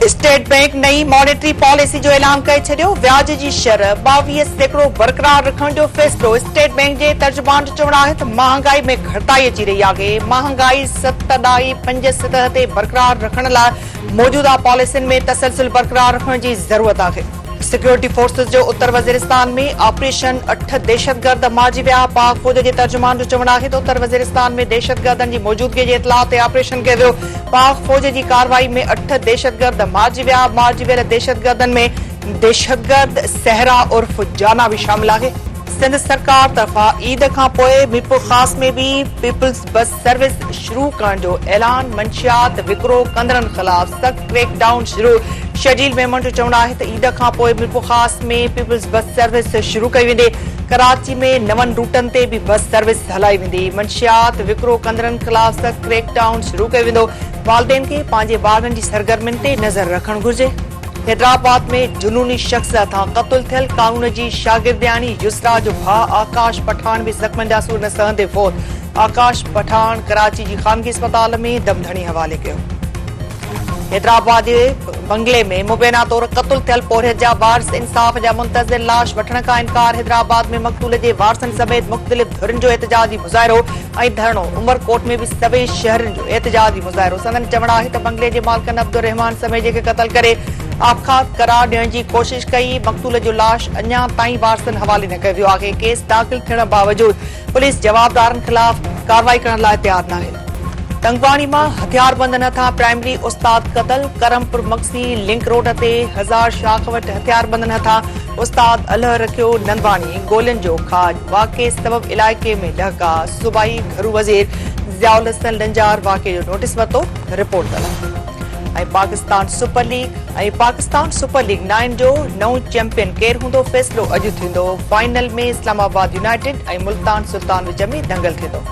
State bank नई monetary policy जो ऐलान करे छॾियो। व्याज जी शर 22% बरक़रार रखण जो फ़ैसिलो। स्टेट बैंक जे तर्जुमान जो चवणु आहे त महांगाई में घटिताई अची रही आहे। महांगाई 7.5% ते बरक़रार रखण लाइ मौजूदा पॉलिसियुनि में तसलसल बरक़रार रखण जी ज़रूरत आहे। सिक्योरिटी फोर्सेस जो उत्तर वज़ीरिस्तान में ऑपरेशन 8 दहशतगर्द मारिजी विया। पाक फ़ौज जे तर्जुमान जो चवणु आहे त उत्तर वज़ीरिस्तान में दहशतगर्दनि जी मौजूदगी जे इतलाह ते ऑपरेशन कयो वियो। पाक फ़ौज जी कार्रवाई में 8 दहशतगर्द मारिजी विया। मारिजी वियल दहशतगर्दनि में दहशतगर्द सहरा उर्फ जाना भी शामिल आहे। सिंध सरकार तरफ़ा ईद खां पोइ मीरपुर ख़ास में भी पीपल्स बस सर्विस शुरू करण जो ऐलान। मंशियात विकिरो कंदड़नि ख़िलाफ़ सख़्त क्रैकडाउन शुरू। शजील मेमन जो चवणु आहे त ईद खां पोइ मीरपुर ख़ास में पीपल्स बस सर्विस शुरू कई वेंदी। कराची में 9 रूटनि ते भी बस सर्विस हलाई वेंदी। मंशियात विकिरो कंदड़नि ख़िलाफ़ सख़्त क्रैकडाउन शुरू कयो वेंदो। वालिदैन खे पंहिंजे ॿारनि जी सरगर्मियुनि ते नज़र रखणु घुर्जे। हैदराबाद में जुनूनी शख्स हथां क़त्ल थियल कानून जी शागिर्दियानी युसरा जो भाउ आकाश पठान भी ज़ख़्मनि जा सूर न सहंदे फौत। आकाश पठान कराची जी ख़ानगी अस्पताल में दमधणी हवाले कयो। हैदराबाद जे बंगले में मुबैना तौर क़त्ल थियल पोरियत जा वारिस इंसाफ़ जा मुंतज़िर लाश वठण खां इनकार। हैदराबाद में मक़तूल जे वारिसनि समेत मुख़्तलिफ़ धुरियुनि जो एहतजाजी मुज़ाहिरो ऐं धरणो। उमरकोट में भी सभई शहरनि जो एहतजाजी मुज़ाहिरो। संदन चवणु आहे त बंगले जे मालिकनि अब्दुर रहमान समेत खे क़त्ल करे आबखात करार ॾियण जी कोशिश कई। मक़तूल जो लाश अञा ताईं वारिसनि हवाले न कयो वियो आहे। केस दाख़िल थियण बावजूदि पुलिस जवाबदारनि ख़िलाफ़ कार्रवाई करण लाइ तयार नाहे। तंगवाणी में हथियारबंदनि हथां प्राइमरी उस्ताद क़त्ल। करमपुर मक्सी लिंक रोड ते हज़ार शाख वटि हथियारबंदनि हथां उस्ताद अलह रखियो। नंदवाणी गोलियुनि जो खाज वाक़े सबब इलाइक़े में ॾहका। सूबाई घरू वज़ीर ज़ियाउल हसन लंजार वाक़े जो नोटिस वरितो। रिपोर्ट तलब। पाकिस्तान सुपर लीग 9 जो नओं चैंपियन केरु हूंदो फ़ैसिलो अॼु थींदो। फाइनल में इस्लामाबाद यूनाइटेड ऐं मुल्तान सुल्तान विच में दंगल थींदो।